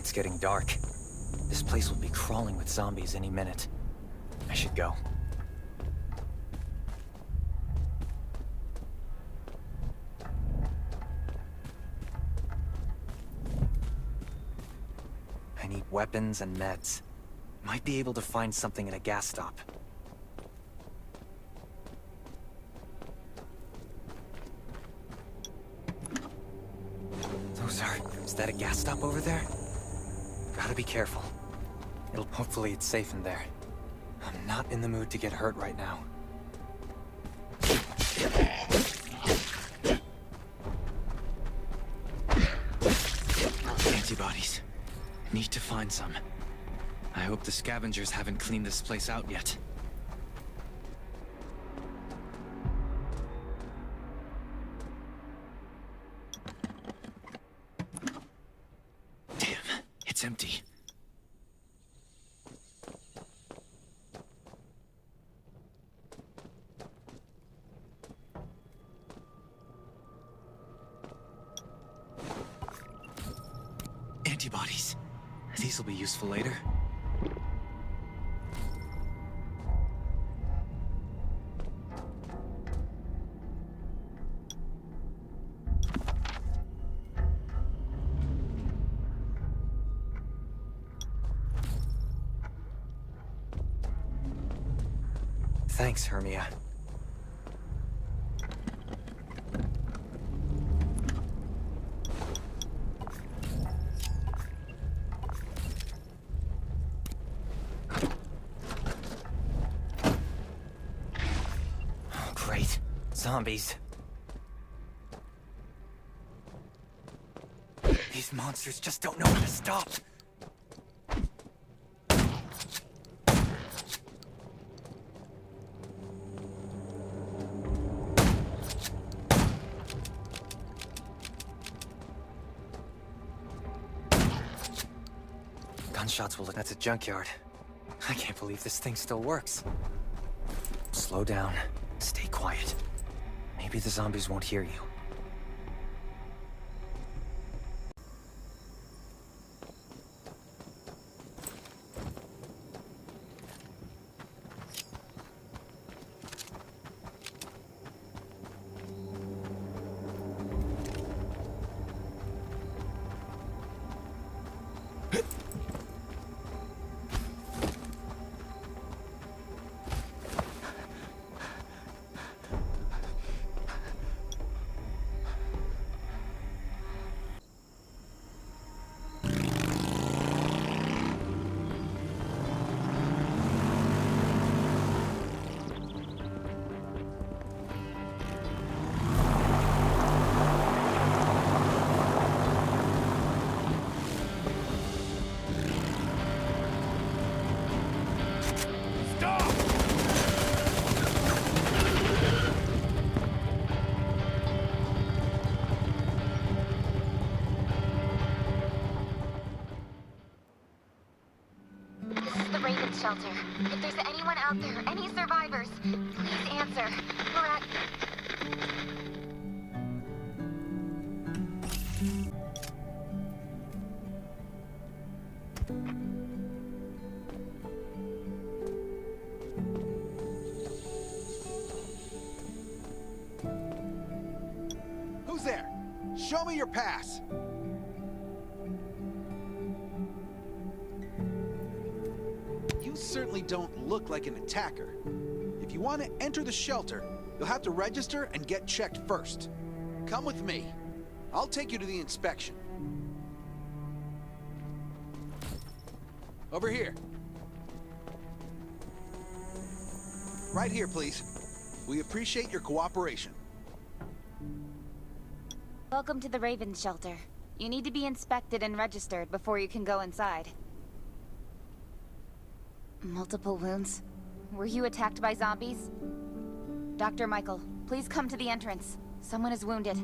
It's getting dark. This place will be crawling with zombies any minute. I should go. I need weapons and meds. Might be able to find something at a gas stop. Is that a gas stop over there? Gotta be careful. Hopefully it's safe in there. I'm not in the mood to get hurt right now. Antibodies. Need to find some. I hope the scavengers haven't cleaned this place out yet. It's empty. Antibodies. These will be useful later. Thanks, Hermia. Oh, great. Zombies. These monsters just don't know when to stop. Gunshots will look. That's a junkyard. I can't believe this thing still works. Slow down. quiet. Maybe the zombies won't hear you. Shelter. If there's anyone out there, any survivors, please answer. We're at... Who's there? Show me your pass. You certainly don't look like an attacker. If you want to enter the shelter, you'll have to register and get checked first. Come with me. I'll take you to the inspection. Over here. Right here, please. We appreciate your cooperation. Welcome to the Raven Shelter. You need to be inspected and registered before you can go inside. Multiple wounds? Were you attacked by zombies? Dr. Michael, please come to the entrance. Someone is wounded.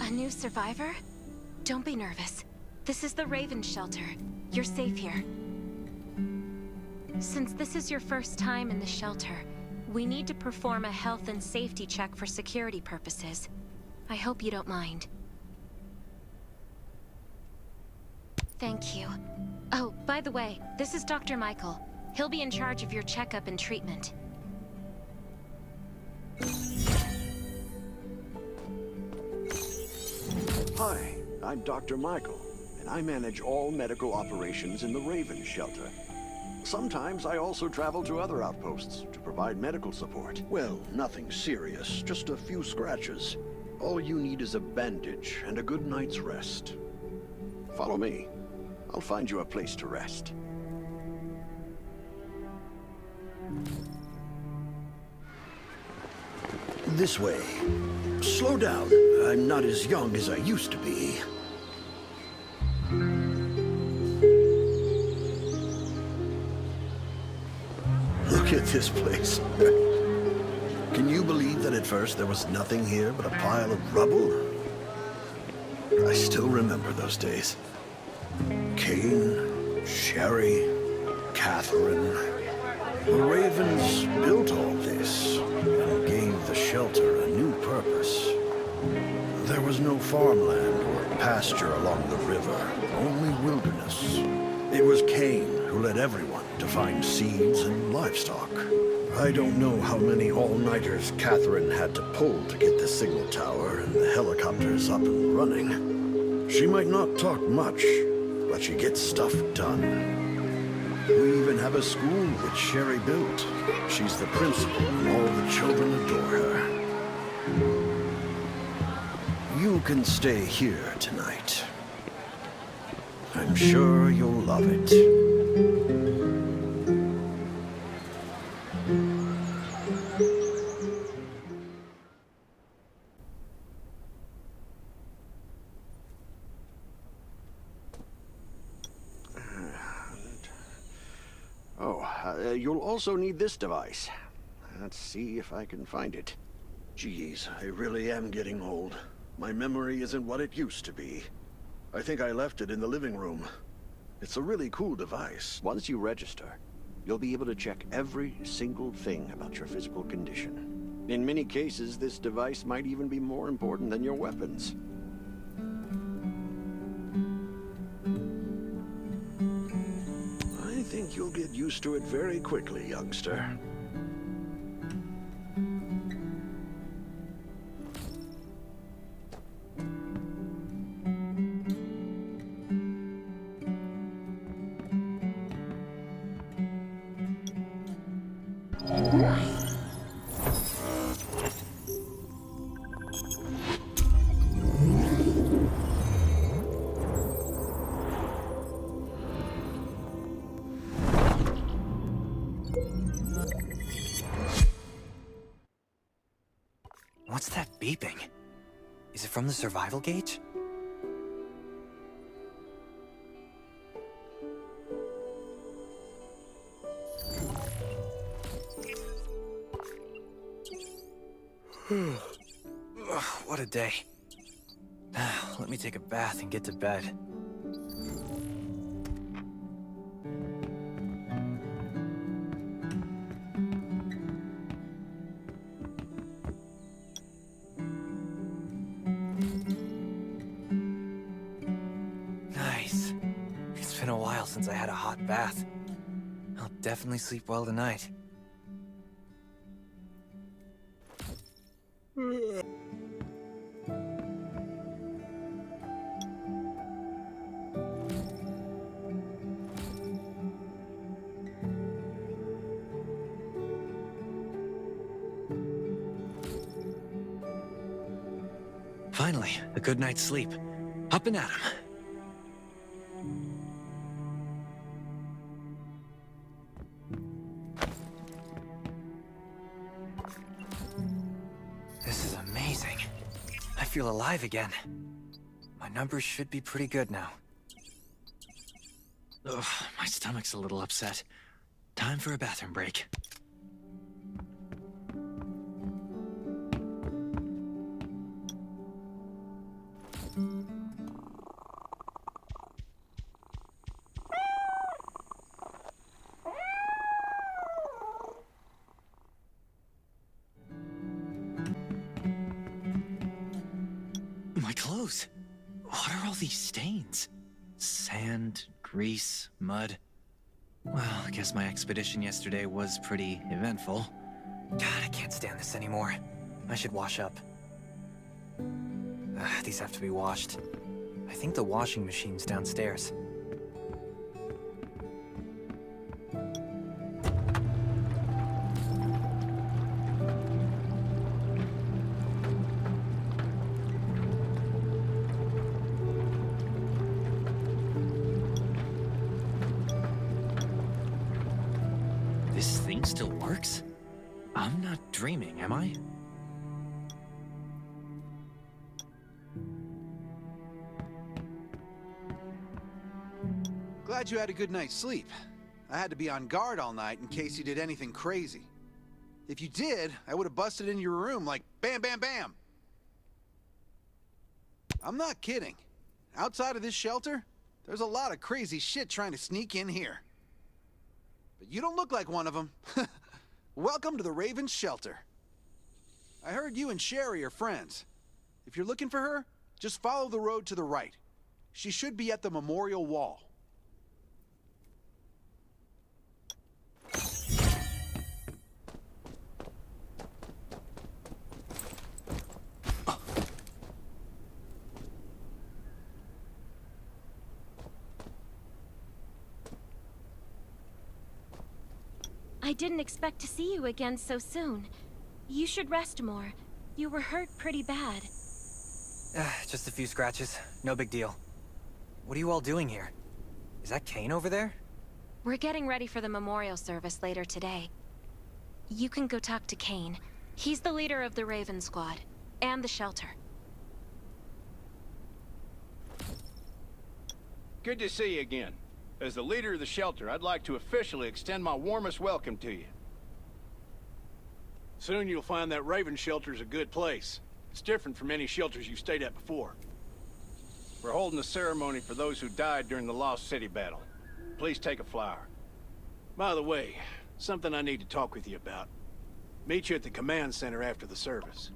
A new survivor? Don't be nervous. This is the Raven Shelter. You're safe here. Since this is your first time in the shelter, we need to perform a health and safety check for security purposes. I hope you don't mind. Thank you. Oh, by the way, this is Dr. Michael. He'll be in charge of your checkup and treatment. Hi, I'm Dr. Michael, and I manage all medical operations in the Raven Shelter. Sometimes I also travel to other outposts to provide medical support. Well, nothing serious, just a few scratches. All you need is a bandage and a good night's rest. Follow me. I'll find you a place to rest. This way. Slow down. I'm not as young as I used to be. Look at this place. Can you believe that at first there was nothing here but a pile of rubble? I still remember those days. Kane, Sherry, Catherine. The Ravens built all this and gave the shelter a new purpose. There was no farmland or pasture along the river, only wilderness. It was Kane who led everyone to find seeds and livestock. I don't know how many all-nighters Catherine had to pull to get the signal tower and the helicopters up and running. She might not talk much, but she gets stuff done. We even have a school which Sherry built. She's the principal, and all the children adore her. You can stay here tonight. I'm sure you'll love it. You'll also need this device. Let's see if I can find it. Geez, I really am getting old. My memory isn't what it used to be. I think I left it in the living room. It's a really cool device. Once you register, you'll be able to check every single thing about your physical condition. In many cases, this device might even be more important than your weapons. I think you'll get used to it very quickly, youngster. What's that beeping? Is it from the survival gauge? What a day. Let me take a bath and get to bed. Nice. It's been a while since I had a hot bath. I'll definitely sleep well tonight. Finally, a good night's sleep. Up and at 'em. This is amazing. I feel alive again. My numbers should be pretty good now. Ugh, my stomach's a little upset. Time for a bathroom break. My clothes. What are all these stains? Sand, grease, mud. Well, I guess my expedition yesterday was pretty eventful. God, I can't stand this anymore. I should wash up. These have to be washed. I think the washing machine's downstairs. This thing still works? I'm not dreaming, am I? Glad you had a good night's sleep. I had to be on guard all night in case you did anything crazy. If you did, I would have busted into your room like bam, bam, bam. I'm not kidding. Outside of this shelter, there's a lot of crazy shit trying to sneak in here. But you don't look like one of them. Welcome to the Raven's shelter. I heard you and Sherry are friends. If you're looking for her, just follow the road to the right. She should be at the memorial wall. I didn't expect to see you again so soon. You should rest more. You were hurt pretty bad. Just a few scratches. No big deal. What are you all doing here? Is that Kane over there? We're getting ready for the memorial service later today. You can go talk to Kane. He's the leader of the Raven Squad, and the shelter. Good to see you again. As the leader of the shelter, I'd like to officially extend my warmest welcome to you. Soon you'll find that Raven shelter's a good place. It's different from any shelters you've stayed at before. We're holding a ceremony for those who died during the Lost City battle. Please take a flower. By the way, something I need to talk with you about. Meet you at the command center after the service.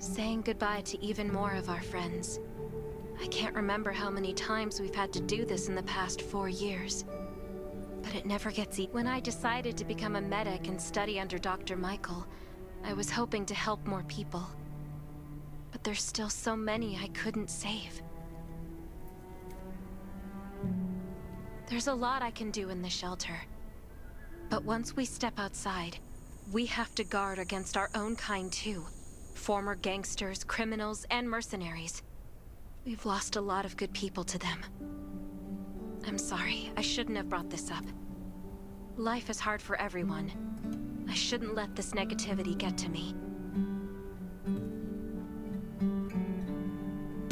Saying goodbye to even more of our friends. I can't remember how many times we've had to do this in the past 4 years. But it never gets easy. When I decided to become a medic and study under Dr. Michael, I was hoping to help more people. But there's still so many I couldn't save. There's a lot I can do in the shelter. But once we step outside, we have to guard against our own kind too. Former gangsters, criminals, and mercenaries. We've lost a lot of good people to them. I'm sorry, I shouldn't have brought this up. Life is hard for everyone. I shouldn't let this negativity get to me.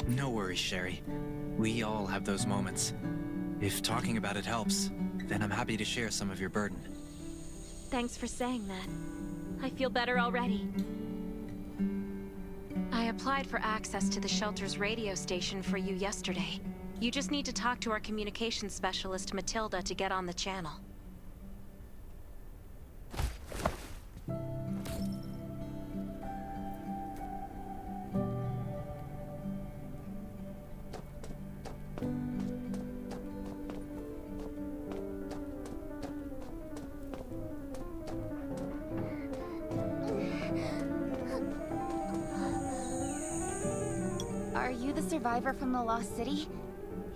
No worries, Sherry. We all have those moments. If talking about it helps, then I'm happy to share some of your burden. Thanks for saying that. I feel better already. I applied for access to the shelter's radio station for you yesterday. You just need to talk to our communications specialist, Matilda, to get on the channel. Are you the survivor from the Lost City?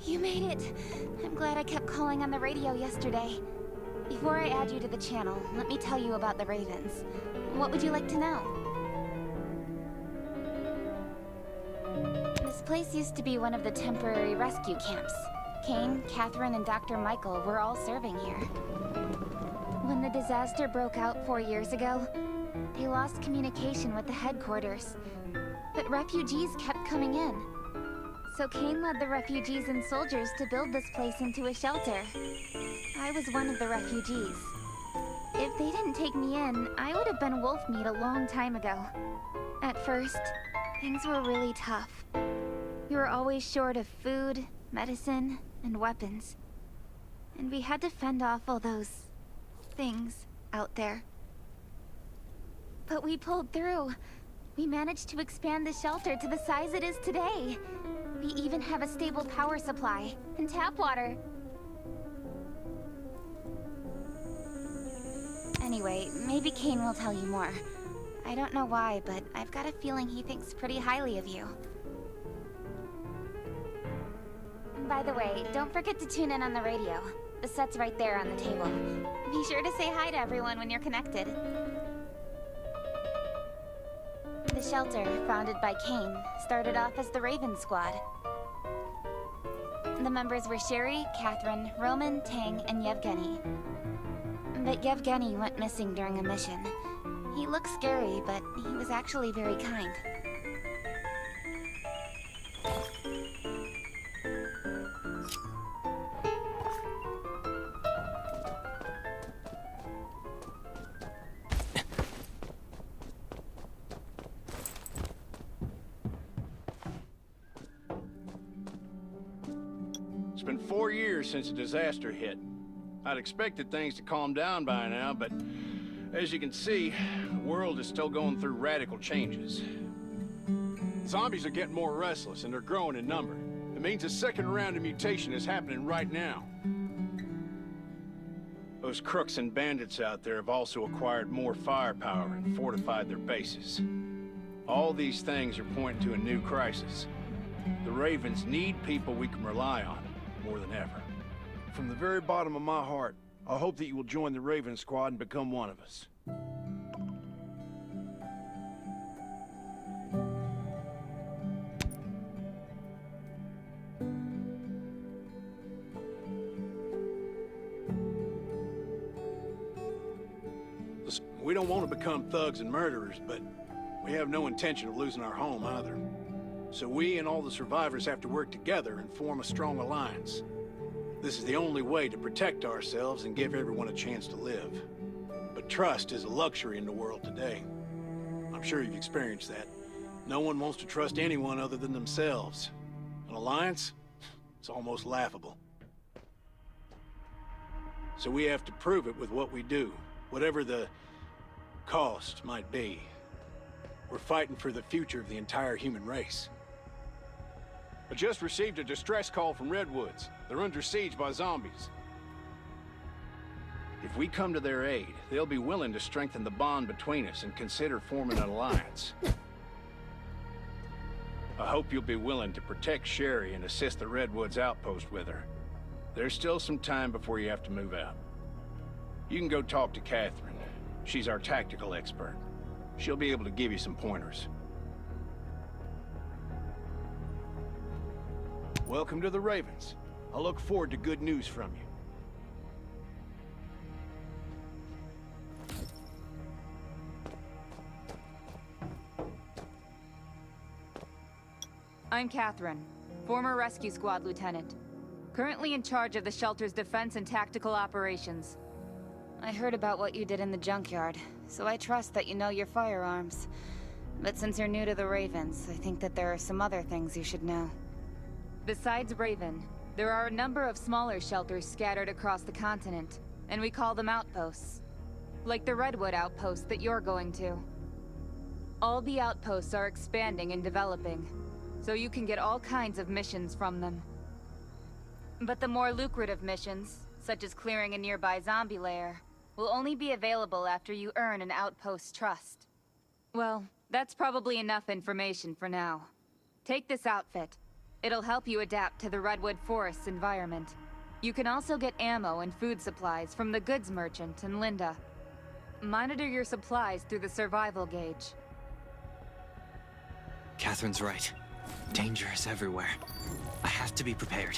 You made it! I'm glad I kept calling on the radio yesterday. Before I add you to the channel, let me tell you about the Ravens. What would you like to know? This place used to be one of the temporary rescue camps. Kane, Catherine, and Dr. Michael were all serving here. When the disaster broke out 4 years ago, they lost communication with the headquarters. But refugees kept coming in. So Kane led the refugees and soldiers to build this place into a shelter. I was one of the refugees. If they didn't take me in, I would have been wolf meat a long time ago. At first, things were really tough. We were always short of food, medicine, and weapons. And we had to fend off all those things out there. But we pulled through. We managed to expand the shelter to the size it is today. We even have a stable power supply and tap water. Anyway, maybe Kane will tell you more. I don't know why, but I've got a feeling he thinks pretty highly of you. By the way, don't forget to tune in on the radio. The set's right there on the table. Be sure to say hi to everyone when you're connected. The shelter, founded by Kane, started off as the Raven Squad. The members were Sherry, Catherine, Roman, Tang, and Yevgeny. But Yevgeny went missing during a mission. He looked scary, but he was actually very kind. It's been 4 years since the disaster hit. I'd expected things to calm down by now, but as you can see, the world is still going through radical changes. Zombies are getting more restless, and they're growing in number. It means a second round of mutation is happening right now. Those crooks and bandits out there have also acquired more firepower and fortified their bases. All these things are pointing to a new crisis. The Ravens need people we can rely on, more than ever. From the very bottom of my heart, I hope that you will join the Raven Squad and become one of us. Listen, we don't want to become thugs and murderers, but we have no intention of losing our home either. So we and all the survivors have to work together and form a strong alliance. This is the only way to protect ourselves and give everyone a chance to live. But trust is a luxury in the world today. I'm sure you've experienced that. No one wants to trust anyone other than themselves. An alliance? It's almost laughable. So we have to prove it with what we do, whatever the cost might be. We're fighting for the future of the entire human race. I just received a distress call from Redwoods. They're under siege by zombies. If we come to their aid, they'll be willing to strengthen the bond between us and consider forming an alliance. I hope you'll be willing to protect Sherry and assist the Redwoods outpost with her. There's still some time before you have to move out. You can go talk to Catherine. She's our tactical expert. She'll be able to give you some pointers. Welcome to the Ravens. I look forward to good news from you. I'm Catherine, former rescue squad lieutenant. Currently in charge of the shelter's defense and tactical operations. I heard about what you did in the junkyard, so I trust that you know your firearms. But since you're new to the Ravens, I think that there are some other things you should know. Besides Raven, there are a number of smaller shelters scattered across the continent, and we call them outposts. Like the Redwood outpost that you're going to. All the outposts are expanding and developing, so you can get all kinds of missions from them. But the more lucrative missions, such as clearing a nearby zombie lair, will only be available after you earn an outpost's trust. Well, that's probably enough information for now. Take this outfit. It'll help you adapt to the Redwood Forest's environment. You can also get ammo and food supplies from the goods merchant and Linda. Monitor your supplies through the survival gauge. Catherine's right. Danger is everywhere. I have to be prepared.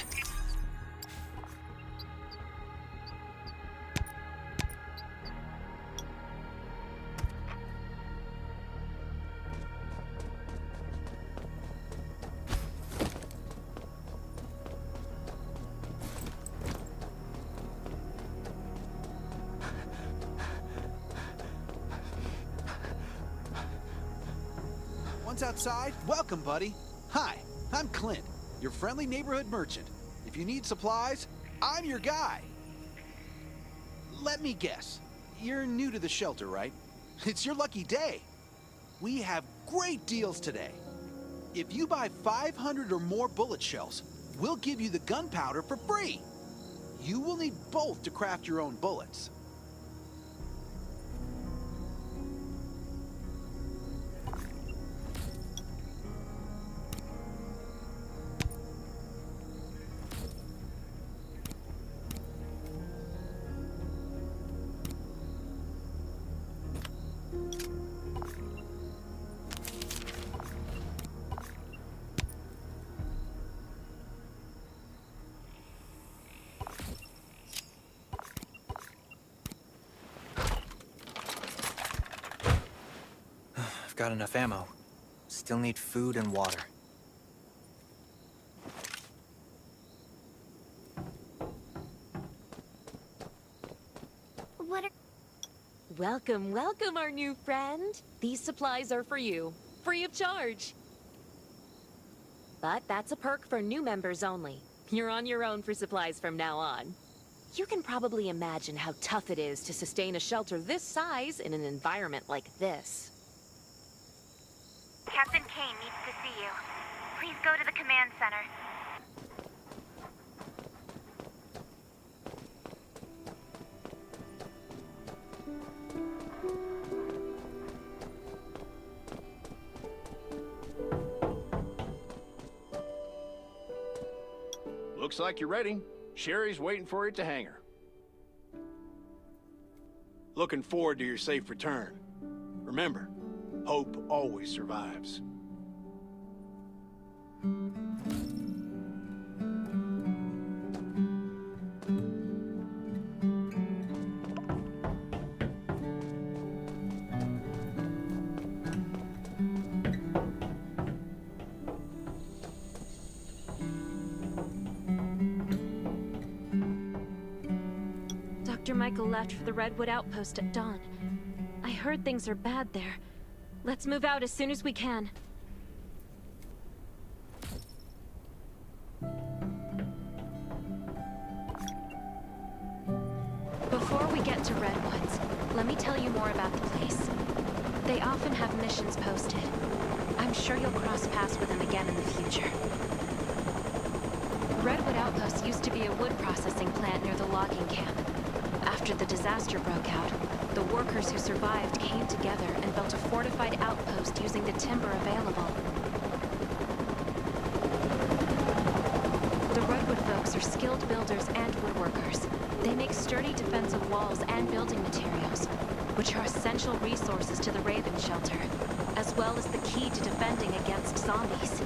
Once outside, welcome, buddy. Hi, I'm Clint, your friendly neighborhood merchant. If you need supplies, I'm your guy. Let me guess. You're new to the shelter, right? It's your lucky day. We have great deals today. If you buy 500 or more bullet shells, we'll give you the gunpowder for free. You will need both to craft your own bullets. I've got enough ammo. Still need food and water. Welcome, welcome, our new friend. These supplies are for you, free of charge. But that's a perk for new members only. You're on your own for supplies from now on. You can probably imagine how tough it is to sustain a shelter this size in an environment like this. Captain Kane needs to see you. Please go to the command center. Looks like you're ready. Sherry's waiting for you at the hangar. Looking forward to your safe return. Remember, hope always survives. Dr. Michael left for the Redwood Outpost at dawn. I heard things are bad there. Let's move out as soon as we can. Before we get to Redwoods, let me tell you more about the place. They often have missions posted. I'm sure you'll cross paths with them again in the future. Redwood Outpost used to be a wood processing plant near the logging camp. After the disaster broke out, the workers who survived came together and built a fortified outpost using the timber available. The Redwood folks are skilled builders and woodworkers. They make sturdy defensive walls and building materials, which are essential resources to the Raven shelter, as well as the key to defending against zombies.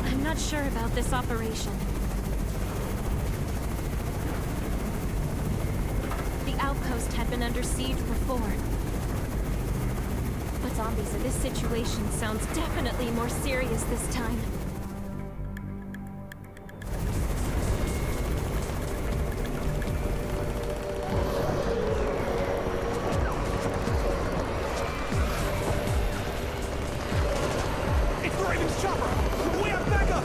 I'm not sure about this operation. The outpost had been under siege before. But zombies in this situation sounds definitely more serious this time. It's the Raven's chopper! We have backup!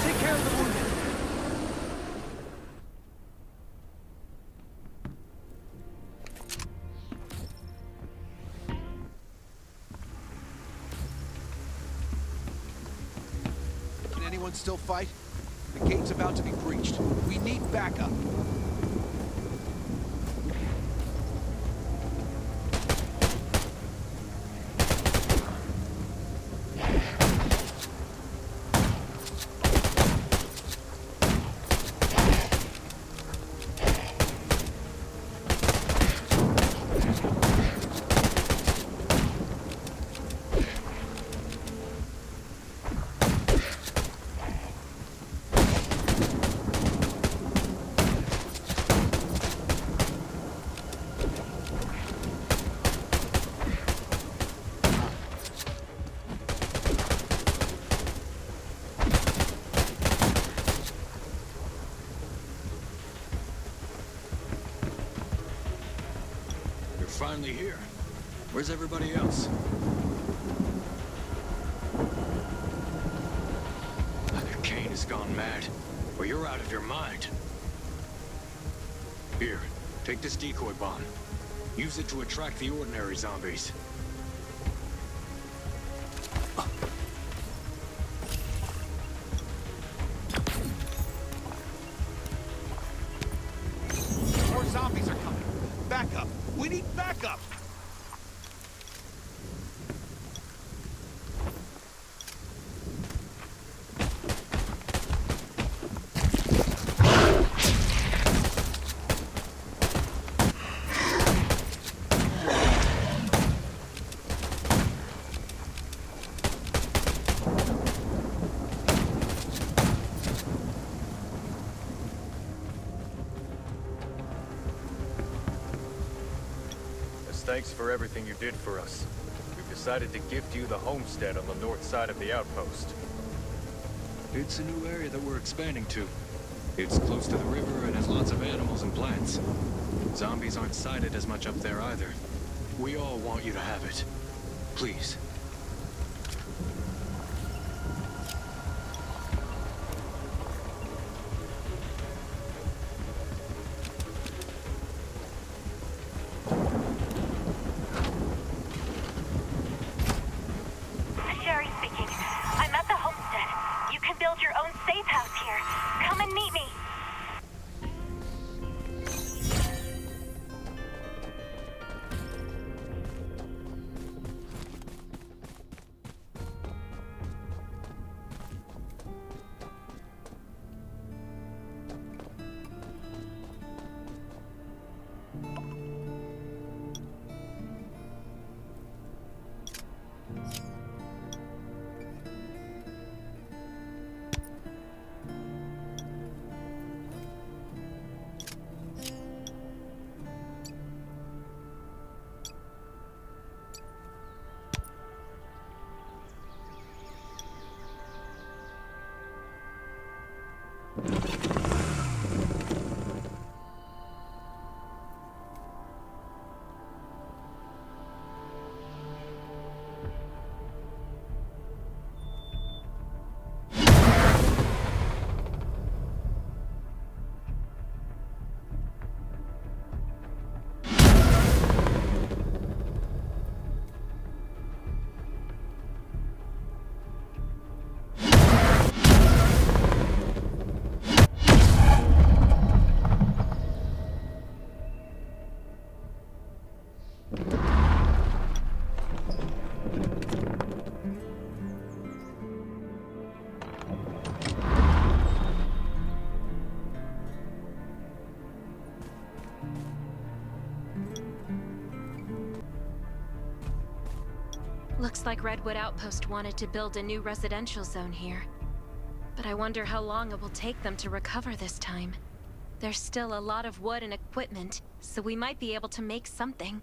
Take care of the wounded. Can anyone still fight? The gate's about to be breached. We need backup. Finally here. Where's everybody else? Either Kane has gone mad, or you're out of your mind. Here, take this decoy bomb. Use it to attract the ordinary zombies. More zombies are coming. Backup. We need backup. Thanks for everything you did for us. We've decided to gift you the homestead on the north side of the outpost. It's a new area that we're expanding to. It's close to the river and has lots of animals and plants. Zombies aren't sighted as much up there either. We all want you to have it. Please. Sherry speaking. I'm at the homestead. You can build your own safe house here. Come and meet me. Looks like Redwood Outpost wanted to build a new residential zone here. But I wonder how long it will take them to recover this time. There's still a lot of wood and equipment, so we might be able to make something.